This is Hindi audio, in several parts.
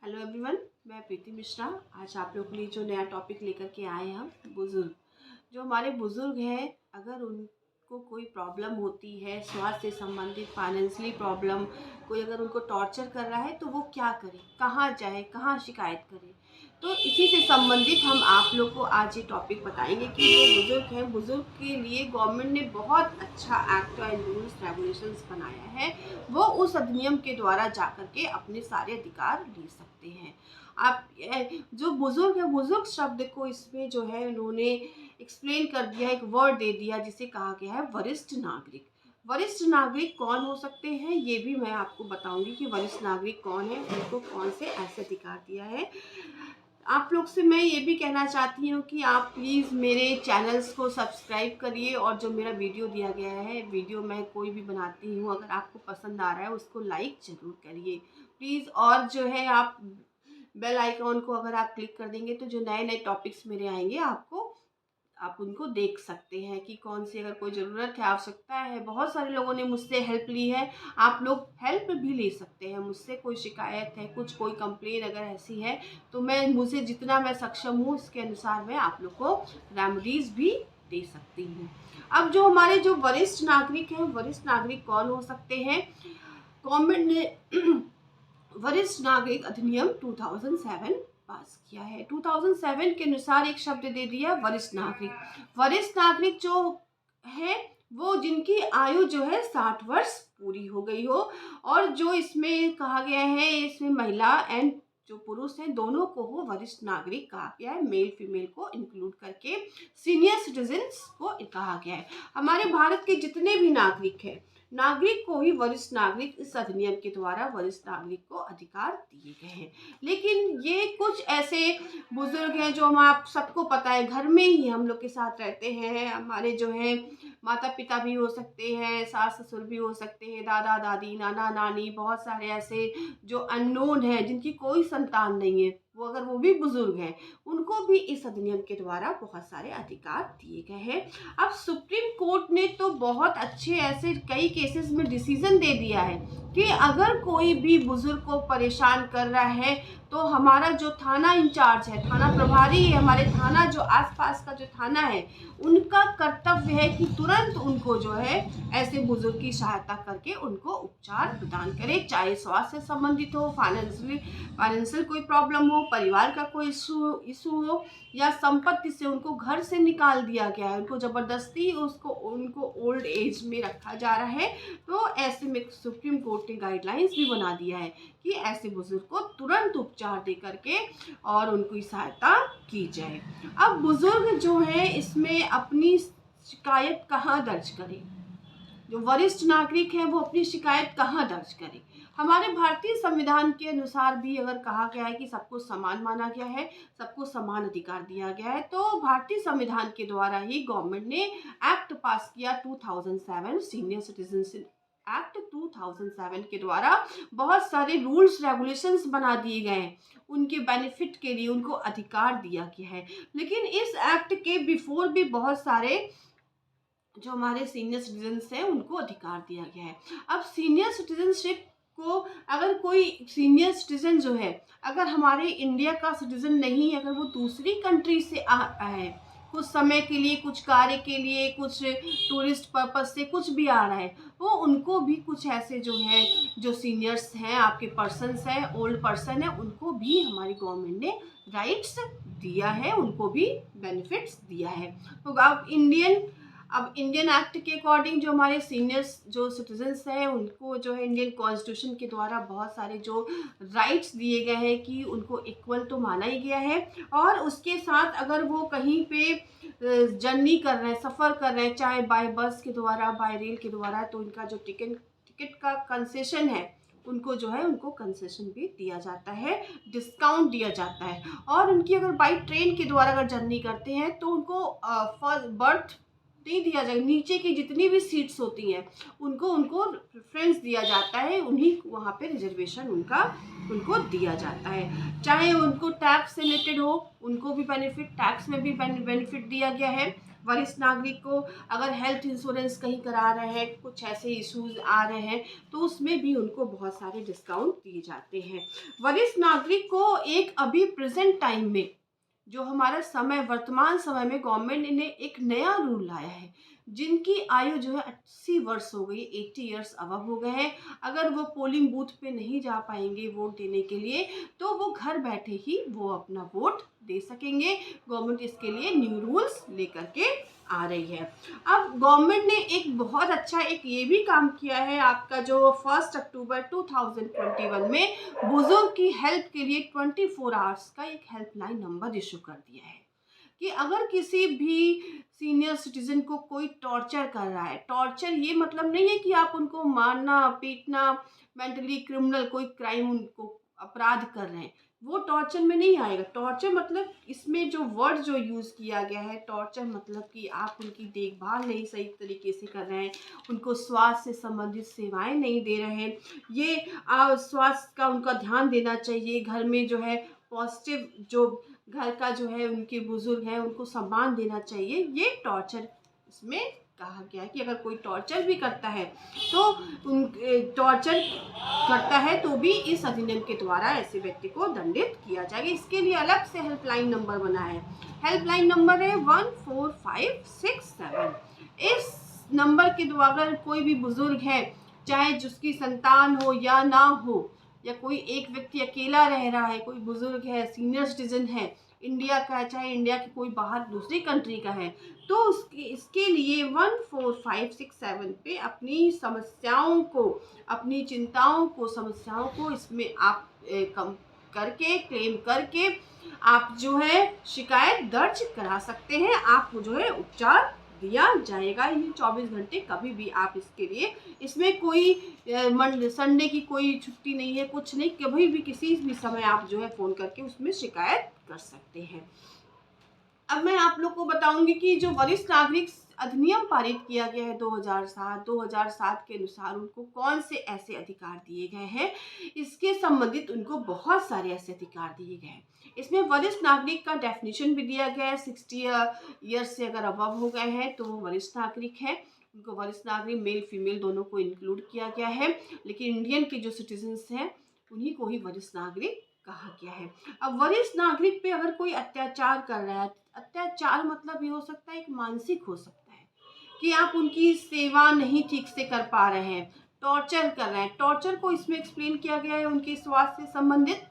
हेलो एवरीवन, मैं प्रीति मिश्रा। आज आप लोगों के लिए जो नया टॉपिक लेकर के आए हैं हम बुज़ुर्ग। जो हमारे बुज़ुर्ग हैं, अगर उनको कोई प्रॉब्लम होती है स्वास्थ्य से संबंधित, फाइनेंशियली प्रॉब्लम, कोई अगर उनको टॉर्चर कर रहा है तो वो क्या करें, कहाँ जाए, कहाँ शिकायत करें। तो इसी से संबंधित हम आप लोग को आज ये टॉपिक बताएंगे कि जो बुज़ुर्ग हैं, बुज़ुर्ग के लिए गवर्नमेंट ने बहुत अच्छा एक्ट एंड रूल्स रेगुलेशंस बनाया है। वो उस अधिनियम के द्वारा जाकर के अपने सारे अधिकार ले सकते हैं। आप जो बुजुर्ग है, बुजुर्ग शब्द को इसमें जो है उन्होंने एक्सप्लेन कर दिया, एक वर्ड दे दिया जिसे कहा गया है वरिष्ठ नागरिक। वरिष्ठ नागरिक कौन हो सकते हैं ये भी मैं आपको बताऊंगी कि वरिष्ठ नागरिक कौन है, उनको कौन से ऐसे अधिकार दिया है। आप लोग से मैं ये भी कहना चाहती हूँ कि आप प्लीज़ मेरे चैनल्स को सब्सक्राइब करिए और जो मेरा वीडियो दिया गया है, वीडियो मैं कोई भी बनाती हूँ, अगर आपको पसंद आ रहा है उसको लाइक ज़रूर करिए प्लीज़। और जो है आप बेल आइकॉन को अगर आप क्लिक कर देंगे तो जो नए नए टॉपिक्स मेरे आएंगे आप उनको देख सकते हैं कि कौन सी अगर कोई ज़रूरत है, आवश्यकता है। बहुत सारे लोगों ने मुझसे हेल्प ली है, आप लोग हेल्प भी ले सकते हैं मुझसे। कोई शिकायत है, कोई कंप्लेन अगर ऐसी है तो मुझे जितना मैं सक्षम हूँ उसके अनुसार मैं आप लोग को रेमेडीज़ भी दे सकती हूँ। अब जो हमारे जो वरिष्ठ नागरिक हैं, वरिष्ठ नागरिक कौन हो सकते हैं? गवर्नमेंट ने वरिष्ठ नागरिक अधिनियम 2007 पास किया है। 2007 के अनुसार एक शब्द दे दिया वरिष्ठ नागरिक। वरिष्ठ नागरिक जो है वो जिनकी आयु जो है 60 वर्ष पूरी हो गई हो, और जो इसमें कहा गया है, इसमें महिला एंड जो पुरुष हैं दोनों को हो वरिष्ठ नागरिक कहा गया है। मेल फीमेल को इंक्लूड करके सीनियर सिटीजन्स को कहा गया है। हमारे भारत के जितने भी नागरिक हैं, नागरिक को ही वरिष्ठ नागरिक इस अधिनियम के द्वारा वरिष्ठ नागरिक को अधिकार दिए गए हैं। लेकिन ये कुछ ऐसे बुजुर्ग हैं जो हम आप सबको पता है घर में ही हम लोग के साथ रहते हैं। हमारे जो है माता पिता भी हो सकते हैं, सास ससुर भी हो सकते हैं, दादा दादी, नाना नानी, बहुत सारे ऐसे जो अननोन हैं जिनकी कोई संतान नहीं है, वो अगर वो भी बुजुर्ग हैं, उनको भी इस अधिनियम के द्वारा बहुत सारे अधिकार दिए गए हैं। अब सुप्रीम कोर्ट ने तो बहुत अच्छे ऐसे कई केसेस में डिसीजन दे दिया है कि अगर कोई भी बुजुर्ग को परेशान कर रहा है तो हमारा जो थाना इंचार्ज है, थाना प्रभारी है, हमारे थाना जो आसपास का जो थाना है, उनका कर्तव्य है कि तुरंत उनको जो है ऐसे बुजुर्ग की सहायता करके उनको उपचार प्रदान करे। चाहे स्वास्थ्य से संबंधित हो, फाइनेंशियल कोई प्रॉब्लम हो, परिवार का कोई इशू हो, या संपत्ति से उनको घर से निकाल दिया गया है, उनको ज़बरदस्ती उनको ओल्ड एज में रखा जा रहा है, तो ऐसे में सुप्रीम कोर्ट ने गाइडलाइंस भी बना दिया है कि ऐसे बुजुर्ग को तुरंत उपचार दे करके और उनकी सहायता की जाए। अब बुजुर्ग जो है इसमें अपनी शिकायत कहाँ दर्ज करें? जो वरिष्ठ नागरिक हैं वो अपनी शिकायत कहाँ दर्ज करें? हमारे भारतीय संविधान के अनुसार भी अगर कहा गया है कि सबको समान माना गया है, सबको समान अधिकार दिया गया है, तो भारतीय संविधान के द्वारा ही गवर्नमेंट ने एक्ट पास किया 2007, सीनियर सिटीजनशिप एक्ट 2007 के द्वारा बहुत सारे रूल्स रेगुलेशंस बना दिए गए हैं। उनके बेनिफिट के लिए उनको अधिकार दिया गया है। लेकिन इस एक्ट के बिफोर भी बहुत सारे जो हमारे सीनियर सिटीजन्स हैं उनको अधिकार दिया गया है। अब सीनियर सिटीजनशिप को अगर कोई सीनियर सिटीजन जो है, अगर हमारे इंडिया का सिटीजन नहीं है, अगर वो दूसरी कंट्री से आता है, कुछ समय के लिए, कुछ कार्य के लिए, कुछ टूरिस्ट पर्पज से कुछ भी आ रहा है, वो उनको भी कुछ ऐसे जो है, जो सीनियर्स हैं, आपके पर्सन्स हैं, ओल्ड पर्सन है, उनको भी हमारी गवर्नमेंट ने राइट्स दिया है, उनको भी बेनिफिट्स दिया है। तो अब इंडियन एक्ट के अकॉर्डिंग जो हमारे सीनियर्स जो सिटीजन्स हैं उनको जो है इंडियन कॉन्स्टिट्यूशन के द्वारा बहुत सारे जो राइट्स दिए गए हैं कि उनको इक्वल तो माना ही गया है। और उसके साथ अगर वो कहीं पे जर्नी कर रहे हैं, सफ़र कर रहे हैं, चाहे बाय बस के द्वारा, बाय रेल के द्वारा, तो उनका जो टिकट का कंसेशन है, उनको जो है उनको कंसेशन भी दिया जाता है, डिस्काउंट दिया जाता है। और उनकी अगर बाई ट्रेन के द्वारा अगर जर्नी करते हैं तो उनको फर्स्ट बर्थ नहीं दिया जाएगा। नीचे की जितनी भी सीट्स होती हैं उनको प्रेफरेंस दिया जाता है, उन्हीं वहाँ पे रिजर्वेशन उनको दिया जाता है। चाहे उनको टैक्स से रिलेटेड हो, उनको भी बेनिफिट, टैक्स में भी बेनिफिट दिया गया है। वरिष्ठ नागरिक को अगर हेल्थ इंश्योरेंस कहीं करा रहे हैं, कुछ ऐसे इश्यूज आ रहे हैं, तो उसमें भी उनको बहुत सारे डिस्काउंट दिए जाते हैं। वरिष्ठ नागरिक को एक अभी प्रेजेंट टाइम में जो हमारा समय वर्तमान समय में गवर्नमेंट ने एक नया रूल लाया है, जिनकी आयु जो है 80 वर्ष हो गई, 80 ईयर्स अबव हो गए हैं, अगर वो पोलिंग बूथ पे नहीं जा पाएंगे वोट देने के लिए, तो वो घर बैठे ही वो अपना वोट दे सकेंगे। गवर्नमेंट इसके लिए न्यू रूल्स लेकर के आ रही है। अब गवर्नमेंट ने एक बहुत अच्छा एक ये भी काम किया है, आपका जो 1 अक्टूबर 2021 में बुजुर्ग की हेल्प के लिए 24 आवर्स का एक हेल्पलाइन नंबर इशू कर दिया है कि अगर किसी भी सीनियर सिटीजन को कोई टॉर्चर कर रहा है, टॉर्चर ये मतलब नहीं है कि आप उनको मारना पीटना, मेंटली क्रिमिनल कोई क्राइम उनको अपराध कर रहे हैं, वो टॉर्चर में नहीं आएगा। टॉर्चर मतलब इसमें जो वर्ड जो यूज़ किया गया है, टॉर्चर मतलब कि आप उनकी देखभाल नहीं सही तरीके से कर रहे हैं, उनको स्वास्थ्य से संबंधित सेवाएं नहीं दे रहे हैं, ये स्वास्थ्य का उनका ध्यान देना चाहिए, घर में जो है पॉजिटिव जो घर का जो है उनके बुजुर्ग हैं उनको सम्मान देना चाहिए, ये टॉर्चर इसमें कहा गया है कि अगर कोई टॉर्चर भी करता है तो उन टॉर्चर करता है तो भी इस अधिनियम के द्वारा ऐसे व्यक्ति को दंडित किया जाएगा। इसके लिए अलग से हेल्पलाइन नंबर बना है, हेल्पलाइन नंबर है 14567। इस नंबर के द्वारा अगर कोई भी बुजुर्ग है, चाहे जिसकी संतान हो या ना हो, या कोई एक व्यक्ति अकेला रह रहा है, कोई बुजुर्ग है, सीनियर सिटीजन है, इंडिया का है चाहे इंडिया के कोई बाहर दूसरी कंट्री का है, तो इसके लिए 14567 पे अपनी समस्याओं को, अपनी चिंताओं को, समस्याओं को इसमें आप कम करके क्लेम करके आप जो है शिकायत दर्ज करा सकते हैं, आपको जो है उपचार दिया जाएगा। ये 24 घंटे कभी भी आप इसके लिए, इसमें कोई संडे की कोई छुट्टी नहीं है, कुछ नहीं, कभी भी किसी भी समय आप जो है फ़ोन करके उसमें शिकायत कर सकते हैं। अब मैं आप लोग को बताऊंगी कि जो वरिष्ठ नागरिक अधिनियम पारित किया गया है 2007 के अनुसार उनको कौन से ऐसे अधिकार दिए गए हैं, इसके संबंधित उनको बहुत सारे ऐसे अधिकार दिए गए हैं। इसमें वरिष्ठ नागरिक का डेफिनेशन भी दिया गया है, 60 ईयर्स से अगर अबव हो गए हैं तो वो वरिष्ठ नागरिक है, उनको वरिष्ठ नागरिक मेल फीमेल दोनों को इंक्लूड किया गया है, लेकिन इंडियन के जो सिटीजन्स हैं उन्हीं को ही वरिष्ठ नागरिक कहा गया है। अब वरिष्ठ नागरिक पे अगर कोई अत्याचार कर रहा है, अत्याचार मतलब ये हो सकता है एक मानसिक हो सकता है कि आप उनकी सेवा नहीं ठीक से कर पा रहे हैं, टॉर्चर कर रहे हैं, टॉर्चर को इसमें एक्सप्लेन किया गया है उनके स्वास्थ्य से संबंधित,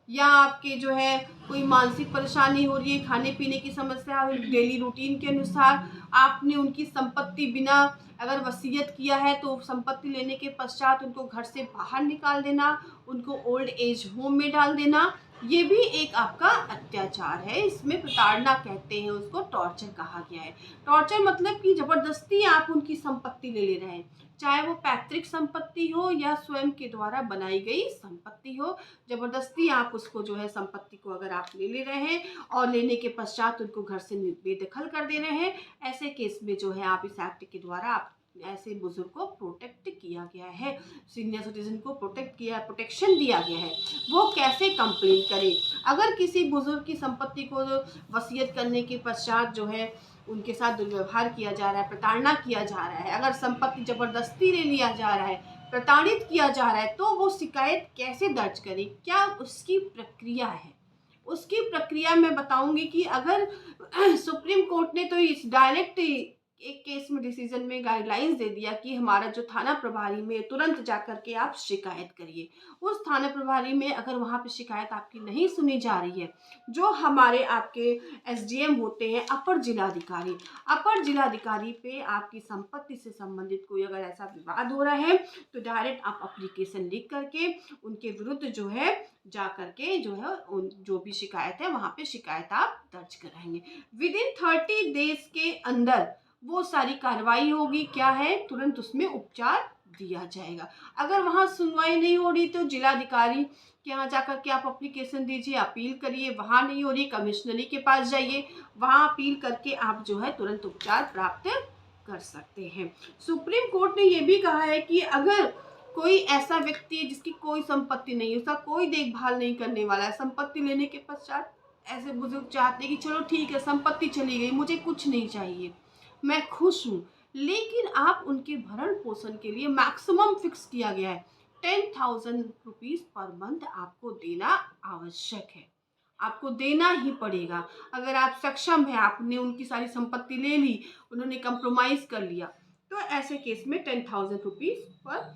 या आपके जो है कोई मानसिक परेशानी हो रही है, खाने पीने की समस्या, डेली रूटीन के अनुसार आपने उनकी संपत्ति बिना अगर वसीयत किया है तो संपत्ति लेने के पश्चात उनको घर से बाहर निकाल देना, उनको ओल्ड एज होम में डाल देना, ये भी एक आपका अत्याचार है। इसमें प्रताड़ना कहते हैं उसको, टॉर्चर कहा गया है। टॉर्चर मतलब कि जबरदस्ती आप उनकी संपत्ति ले रहे हैं, चाहे वो पैतृक संपत्ति हो या स्वयं के द्वारा बनाई गई संपत्ति हो, जबरदस्ती आप उसको जो है संपत्ति को अगर आप ले रहे हैं और लेने के पश्चात उनको घर से बेदखल कर दे रहे हैं, ऐसे केस में जो है आप इस एक्ट के द्वारा आप ऐसे बुजुर्ग को प्रोटेक्ट किया गया है, सीनियर सिटीजन को प्रोटेक्शन दिया गया है। वो कैसे कंप्लेन करें अगर किसी बुजुर्ग की संपत्ति को वसीयत करने के पश्चात जो है उनके साथ दुर्व्यवहार किया जा रहा है, प्रताड़ना किया जा रहा है, अगर संपत्ति जबरदस्ती ले लिया जा रहा है, प्रताड़ित किया जा रहा है, तो वो शिकायत कैसे दर्ज करें, क्या उसकी प्रक्रिया है। उसकी प्रक्रिया मैं बताऊंगी कि अगर सुप्रीम कोर्ट ने तो इस डायरेक्ट एक केस में डिसीजन में गाइडलाइंस दे दिया कि हमारा जो थाना प्रभारी में तुरंत जाकर के आप शिकायत करिए। उस थाना प्रभारी में अगर वहाँ पे शिकायत आपकी नहीं सुनी जा रही है, जो हमारे आपके एसडीएम होते हैं, अपर जिलाधिकारी पे आपकी संपत्ति से संबंधित कोई अगर ऐसा विवाद हो रहा है तो डायरेक्ट आप एप्लीकेशन लिख करके उनके विरुद्ध जो है जा करके जो है जो भी शिकायत है वहाँ पे शिकायत आप दर्ज कराएंगे। विदिन 30 डेज के अंदर वो सारी कार्रवाई होगी, क्या है, तुरंत उसमें उपचार दिया जाएगा। अगर वहाँ सुनवाई नहीं हो रही तो जिलाधिकारी के यहाँ जाकर के आप एप्लीकेशन दीजिए, अपील करिए, वहाँ नहीं हो रही कमिश्नरी के पास जाइए, वहाँ अपील करके आप जो है तुरंत उपचार प्राप्त कर सकते हैं। सुप्रीम कोर्ट ने ये भी कहा है कि अगर कोई ऐसा व्यक्ति है जिसकी कोई संपत्ति नहीं है, उसका कोई देखभाल नहीं करने वाला है, संपत्ति लेने के पश्चात ऐसे बुजुर्ग चाहते हैं कि चलो ठीक है, संपत्ति चली गई, मुझे कुछ नहीं चाहिए, मैं खुश हूँ, लेकिन आप उनके भरण पोषण के लिए मैक्सिमम फिक्स किया गया है 10,000 रुपीज़ पर मंथ आपको देना आवश्यक है, आपको देना ही पड़ेगा। अगर आप सक्षम हैं, आपने उनकी सारी संपत्ति ले ली, उन्होंने कंप्रोमाइज कर लिया, तो ऐसे केस में 10,000 रुपीज़ पर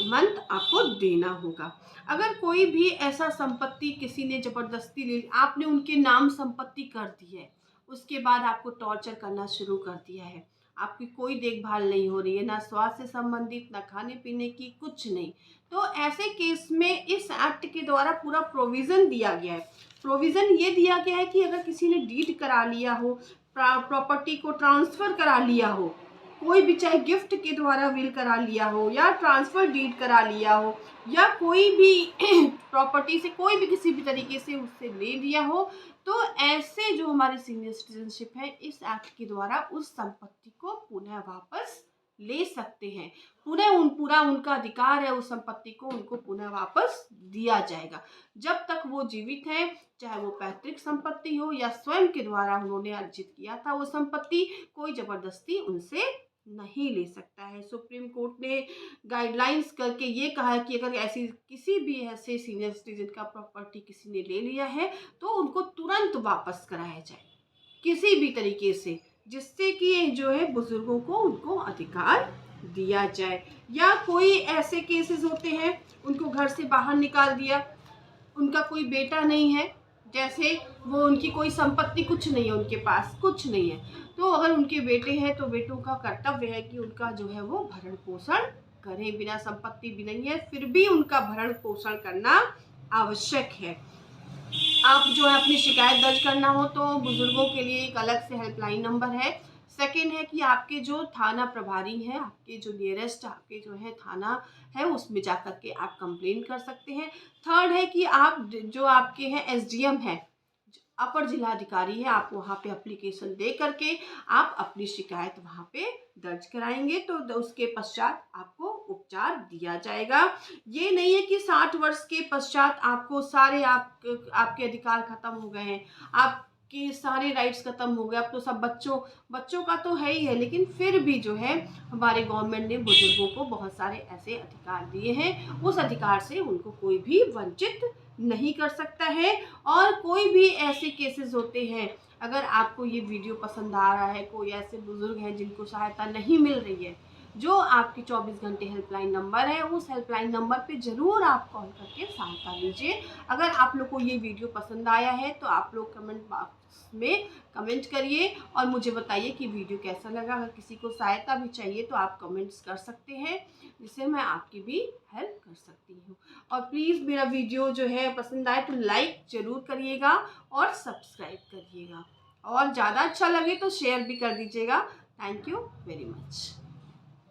मंथ आपको देना होगा। अगर कोई भी ऐसा संपत्ति किसी ने जबरदस्ती ले ली, आपने उनके नाम संपत्ति कर दी है, उसके बाद आपको टॉर्चर करना शुरू कर दिया है, आपकी कोई देखभाल नहीं हो रही है, ना स्वास्थ्य से संबंधित, ना खाने पीने की, कुछ नहीं, तो ऐसे केस में इस एक्ट के द्वारा पूरा प्रोविज़न दिया गया है। प्रोविज़न ये दिया गया है कि अगर किसी ने डीड करा लिया हो, प्रॉपर्टी को ट्रांसफ़र करा लिया हो, कोई भी चाहे गिफ्ट के द्वारा विल करा लिया हो या ट्रांसफ़र डीड करा लिया हो या कोई भी प्रॉपर्टी से कोई भी किसी भी तरीके से उससे ले लिया हो, तो ऐसे जो हमारे सीनियर सिटीजनशिप है, इस एक्ट के द्वारा उस संपत्ति को पुनः वापस ले सकते हैं। पूरा उनका अधिकार है, उस संपत्ति को उनको पुनः वापस दिया जाएगा। जब तक वो जीवित हैं, चाहे वो पैतृक संपत्ति हो या स्वयं के द्वारा उन्होंने अर्जित किया था वो संपत्ति, कोई जबरदस्ती उनसे नहीं ले सकता है। सुप्रीम कोर्ट ने गाइडलाइंस करके ये कहा है कि अगर ऐसी किसी भी ऐसे सीनियर सिटीजन का प्रॉपर्टी किसी ने ले लिया है, तो उनको तुरंत वापस कराया जाए किसी भी तरीके से, जिससे कि जो है बुजुर्गों को उनको अधिकार दिया जाए। या कोई ऐसे केसेस होते हैं, उनको घर से बाहर निकाल दिया, उनका कोई बेटा नहीं है, जैसे वो उनकी कोई संपत्ति कुछ नहीं है, उनके पास कुछ नहीं है, तो अगर उनके बेटे हैं तो बेटों का कर्तव्य है कि उनका जो है वो भरण पोषण करें। बिना संपत्ति भी नहीं है, फिर भी उनका भरण पोषण करना आवश्यक है। आप जो है अपनी शिकायत दर्ज करना हो तो बुजुर्गों के लिए एक अलग से हेल्पलाइन नंबर है। सेकेंड है कि आपके जो थाना प्रभारी हैं, आपके जो नियरेस्ट आपके जो है थाना है, उसमें जा कर के आप कंप्लेन कर सकते हैं। थर्ड है कि आप जो आपके हैं एसडीएम है, अपर जिलाधिकारी है, आप वहाँ पे एप्लीकेशन दे करके आप अपनी शिकायत वहाँ पे दर्ज कराएंगे, तो उसके पश्चात आपको उपचार दिया जाएगा। ये नहीं है कि 60 वर्ष के पश्चात आपको सारे आपके अधिकार खत्म हो गए हैं, आपके सारे राइट्स खत्म हो गए, अब तो सब बच्चों का तो है ही है, लेकिन फिर भी जो है हमारे गवर्नमेंट ने बुजुर्गों को बहुत सारे ऐसे अधिकार दिए हैं, उस अधिकार से उनको कोई भी वंचित नहीं कर सकता है। और कोई भी ऐसे केसेस होते हैं, अगर आपको ये वीडियो पसंद आ रहा है, कोई ऐसे बुजुर्ग हैं जिनको सहायता नहीं मिल रही है, जो आपकी 24 घंटे हेल्पलाइन नंबर है, उस हेल्पलाइन नंबर पे ज़रूर आप कॉल करके सहायता लीजिए। अगर आप लोग को ये वीडियो पसंद आया है तो आप लोग कमेंट बॉक्स में कमेंट करिए और मुझे बताइए कि वीडियो कैसा लगा। अगर किसी को सहायता भी चाहिए तो आप कमेंट्स कर सकते हैं, जिससे मैं आपकी भी हेल्प कर सकती हूँ। और प्लीज़ मेरा वीडियो जो है पसंद आए तो लाइक ज़रूर करिएगा और सब्सक्राइब करिएगा, और ज़्यादा अच्छा लगे तो शेयर भी कर दीजिएगा। Thank you very much.